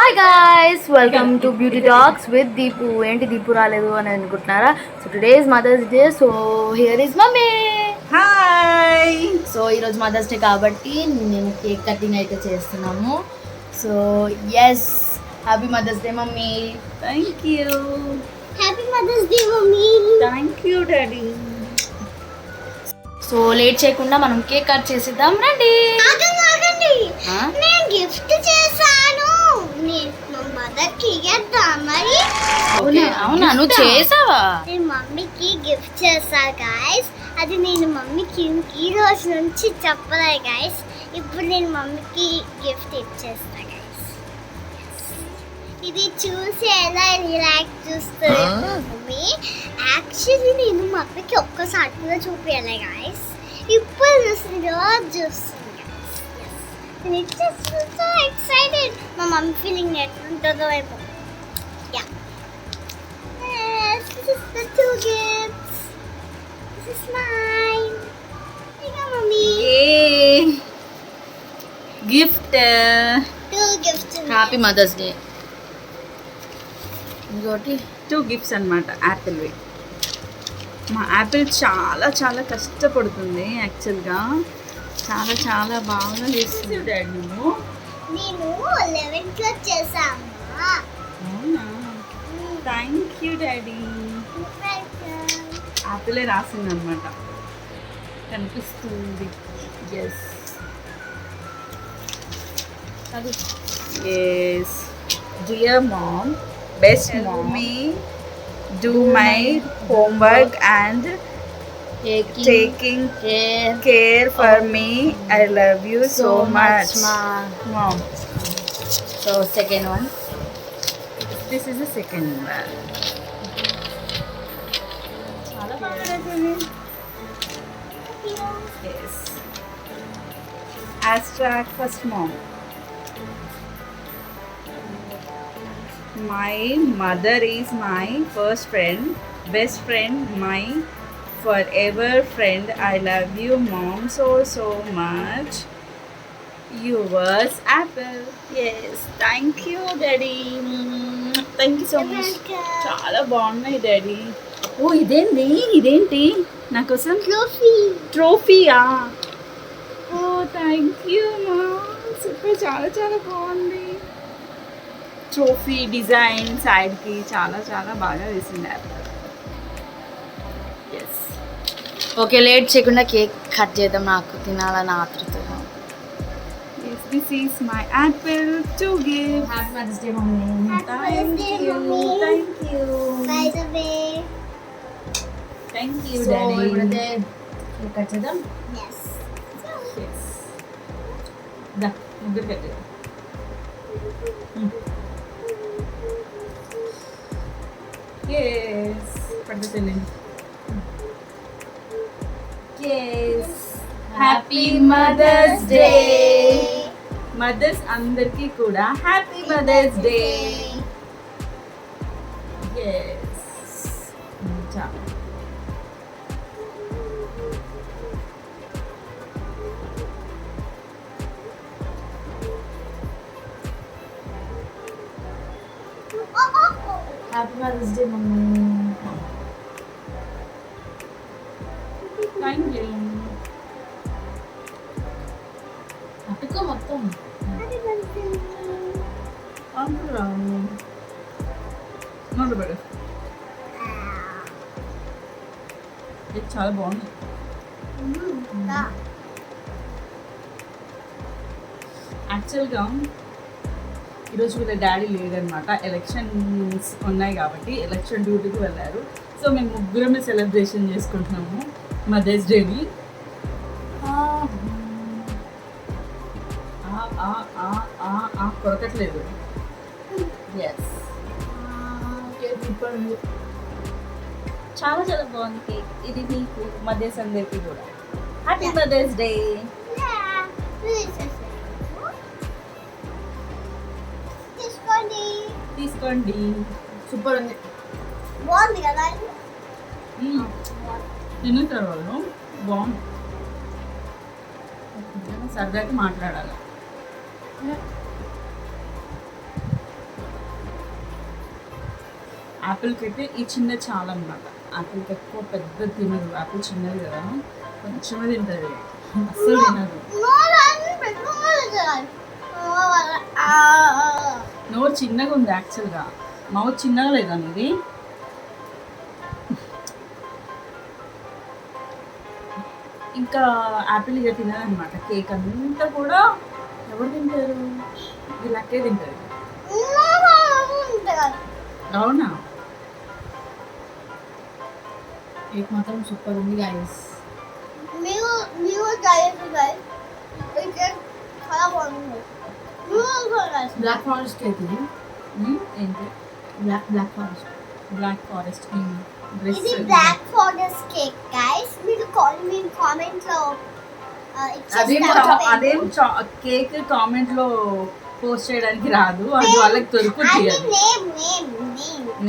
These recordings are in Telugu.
Hi guys, welcome to beauty talks with Deepu. ఏంటి దీపు రాలేదు అని అనుకుంటున్నారా? So today is mother's day, so here is mummy. Hi. So ఈరోజు మదర్స్ డే కాబట్టి నేను కేక్ కటింగ్ అయితే చేస్తున్నాము. So yes, happy mother's day mummy. Thank you. Happy mother's day mummy. Thank you daddy. So late చేయకుండా మనం కేక్ కట్ చేసిద్దాం, రండి. ఆగండి, నేను గిఫ్ట్ చేశాను. నేను మా మదర్ కి ఇద్దా మరి. అవునా, నువ్వు చేసావా? నేను మమ్మీకి గిఫ్ట్ చేశా గైస్. అది నేను మమ్మీకి ఈ రోజు నుంచి చెప్పలే గైస్. ఇప్పుడు నేను మమ్మీకి గిఫ్ట్ ఇచ్చేస్తా గైస్. ఇది చూసి ఎలా రిలాక్స్ చూస్తుంది మమ్మీ. యాక్చువల్లీ నేను మమ్మీకి ఒక్కసారి కూడా చూపించాలి గైస్. ఇప్పుడు చూస్తుంది, రోజు చూస్తుంది. It's just so excited. My mom feeling ఎట్లుంటుందో ఏమో. Yeah. Yes, this is the two gifts. This is mine. Here you go, mommy. Yay. Gift. Two gifts. Happy mother's day. ఇంకోటి 2 గిఫ్ట్స్ అన్నమాట. యాపిల్వి. మా యాపిల్ చాలా చాలా కష్టపడుతుంది యాక్చువల్గా. చాలా చాలా బాగా చేస్తుంది డాడీ. నువ్వు నేను 11th క్లాస్ చేశామా. అవునా? Thank you daddy. యాపిలే రాసింది అనమాట, కనిపిస్తుంది. Yes yes. Dear mom, best mummy, do my homework and taking care for me. I love you so much, mom. So second one. This is the second one. చాలా బాగా రాసింది. Yes. Abstract first, mom. My mother is my first friend, best friend, my forever friend. I love you, mom, so much. Yours, Apple. Yes, thank you, daddy. Thank you so much. చాలా బాగున్నాయి డాడీ. ఓ ఇదేంటి నా కోసం ట్రోఫీయా? ఓ థ్యాంక్ యూ మా. సూపర్, చాలా చాలా బాగుంది. ట్రోఫీ డిజైన్ సైడ్కి చాలా చాలా బాగా వేసింది యాపిల్. ఎస్. ఓకే, లేట్ చేయకుండా కేక్ కట్ చేద్దాం, నాకు తినాలని ఆతృతగా. Yes, this is my apple to give. Happy mother's day mummy. Thank you. Thank you. By the way, Thank you, so daddy. ఇప్పుడైతే కేక్ కట్ చేద్దాం. yes. Yes. Da, ముగ్గురు కట్టే. Yes. పడుతుంది. Yes. Happy mother's day. Mothers అందరికీ కూడా హ్యాపీ మదర్స్ డే. ఎస్. చాలా. Happy mother's day mummy. Thank you. అటుకో మొత్తం. అందులో నోట్ పెడు. ఇది చాలా బాగుంది. యాక్చువల్గా ఈరోజు వీళ్ళ డాడీ లేదనమాట. ఎలక్షన్స్ ఉన్నాయి కాబట్టి ఎలక్షన్ డ్యూటీకి వెళ్ళారు. సో మేము ముగ్గురమే సెలబ్రేషన్ చేసుకుంటున్నాము మదర్స్ డేని. కొరకట్లేదు. ఎస్. చాలా చాలా బాగుంది కేక్. ఇది నీకు, మదర్స్ అందరికీ కూడా happy mother's day. Yeah. This is it. తీసుకోండి. సూపర్ ఉంది. బాగుంది కదా. తిన్నుతారు వాళ్ళు. బాగుంది. సరదాగా మాట్లాడాలి. యాపిల్కి అయితే ఈ చిన్న చాలా అనమాట. యాపిల్కి ఎక్కువ పెద్ద తినదు, యాపిల్ చిన్నది కదా కొంచెమే తింటుంది, అస్సలు తినదు. నోరు చిన్నగా ఉంది యాక్చువల్గా, మౌత్ చిన్నగా లేదా ఇది. ఇంకా యాపిల్ ఇక తినదనమాట. కేక్ అంతా కూడా ఎవరు తింటారు, వీళ్ళకే తింటారు. అవునా? కేక్ మాత్రం సూపర్ ఉంది గైస్. బ్లాక్ ఫారెస్ట్ కేక్ ఇది. ఏంటి బ్లాక్ ఫారెస్ట్. బ్లాక్ ఫారెస్ట్ ఇది బ్లాక్ ఫారెస్ట్ కేక్ గైస్. మీరు కామెంట్ లో అదేం కేక్ కామెంట్ లో పోస్ట్ చేయడానికి రాదు, అది వాళ్ళకి దొరుకుతుంది.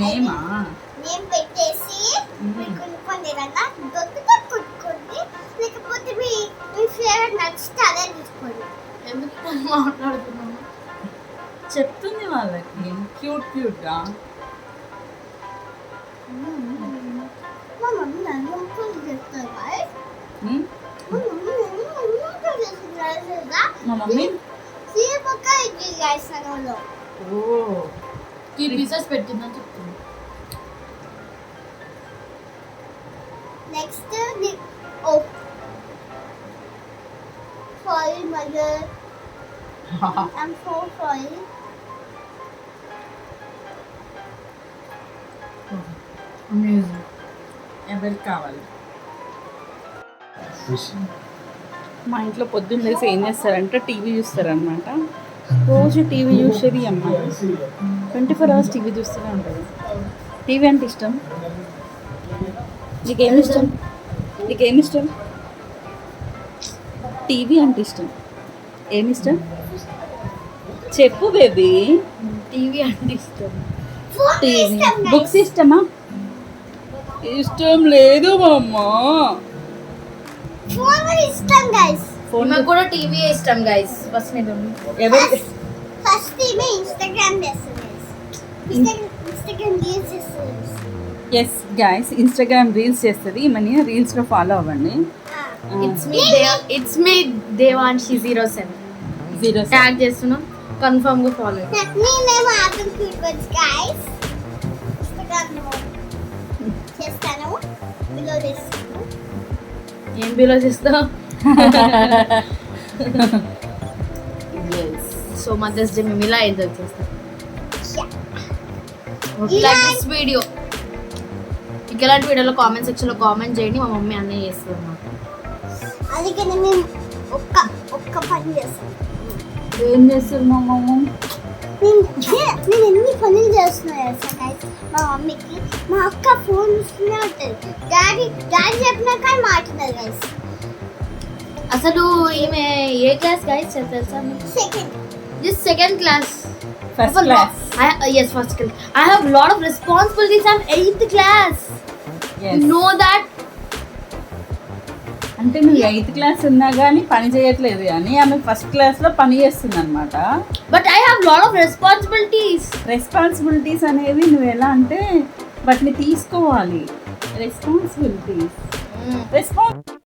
నేమా నేమ్ పెట్టేసి మీరు కొనుక్కోండి కదా, దొరికితే కొనుక్కోండి, లేకపోతే మీ ఫేవరెట్ నచ్చితే అదే తీసుకోండి. ఎందుకు మాట్లాడుతున్నాము? చెప్తుంది వాళ్ళకి క్యూట్ క్యూట్గా. మా మమ్మీ నన్ను చెప్తారు guys. మా మమ్మీ మా మమ్మీ పక్క ఇది guys నన్ను. ఓ 3 pieces పెట్టిందని చెప్తుంది. Next sorry mother, I'm so sorry. Amazing. ఎవరికి కావాలి? మా ఇంట్లో పొద్దున్న లేసి ఏం చేస్తారంటే టీవీ చూస్తారనమాట. రోజు టీవీ చూసేది అమ్మాయి 24 hours టీవీ చూస్తూనే ఉంటుంది. టీవీ అంటే ఇష్టం. నీకేమి ఇష్టం? నీకేమి ఇష్టం? టీవీ అంటే ఇష్టం. ఏమి ఇష్టం చెప్పు బేబీ. టీవీ అంటే ఇష్టం. టీవీ. బుక్స్ ఇష్టమా? ఇష్టం లేదు అమ్మ. ఫోన్ ఇష్టం guys. నాకు కూడా టీవీ ఇష్టం గైస్. ఫస్ట్ నేను ఎవరి ఫస్ట్ టీవీ ఇన్స్టాగ్రామ్ చేస్తుంది. ఇన్స్టాగ్రామ్ రీల్స్ చేస్తుంది. ఎస్ గైస్, ఇన్స్టాగ్రామ్ రీల్స్ చేస్తుంది. మనీ రీల్స్లో ఫాలో అవ్వండి. ఇట్స్ మీ దేవాన్షి 07 ట్యాగ్ చేస్తున్నాం, కన్ఫర్మ్ గా ఫాలో. నేనేమో యాపిల్ ఫీడ్బర్డ్స్ గైస్ ఇన్స్టాగ్రామ్ లో చేస్తాను. బిలో చేస్తాను. ఏం బిలో చేస్తావు? సో మదర్స్ డే మేము ఇలా ఎంజాయ్ చేస్తాం. Like this video. మీకు ఎలాంటి వీడియోలో కామెంట్ సెక్షన్లో కామెంట్ చేయండి. మా మమ్మీ అన్నీ చేస్తుంది అన్నమాట. అందుకే మేము ఒక్క పని చేస్తాం. ఏం చేస్తారు మా మమ్మ? నేను ఎన్ని పనులు చేస్తున్నాను తెలుసా గైస్. మా మమ్మీకి మా అక్క ఫోన్ ఇస్తూనే ఉంటుంది. డాడీ చెప్పినా కానీ మాట్లాడదు గైస్. అసలు ఈమె ఏ క్లాస్ గైస్ తెలుసా? Second class. First class. Yes, first class. I have a lot of responsibilities. I'm 8th class. Yes. You know that? అంటే నువ్వు 8th క్లాస్ ఉన్నా కానీ పని చేయట్లేదు, కానీ ఆమె ఫస్ట్ క్లాస్లో పని చేస్తుంది అనమాట. But I have a lot of responsibilities. Responsibilities అనేవి నువ్వు ఎలా అంటే వాటిని తీసుకోవాలి. రెస్పాన్సిబిలిటీస్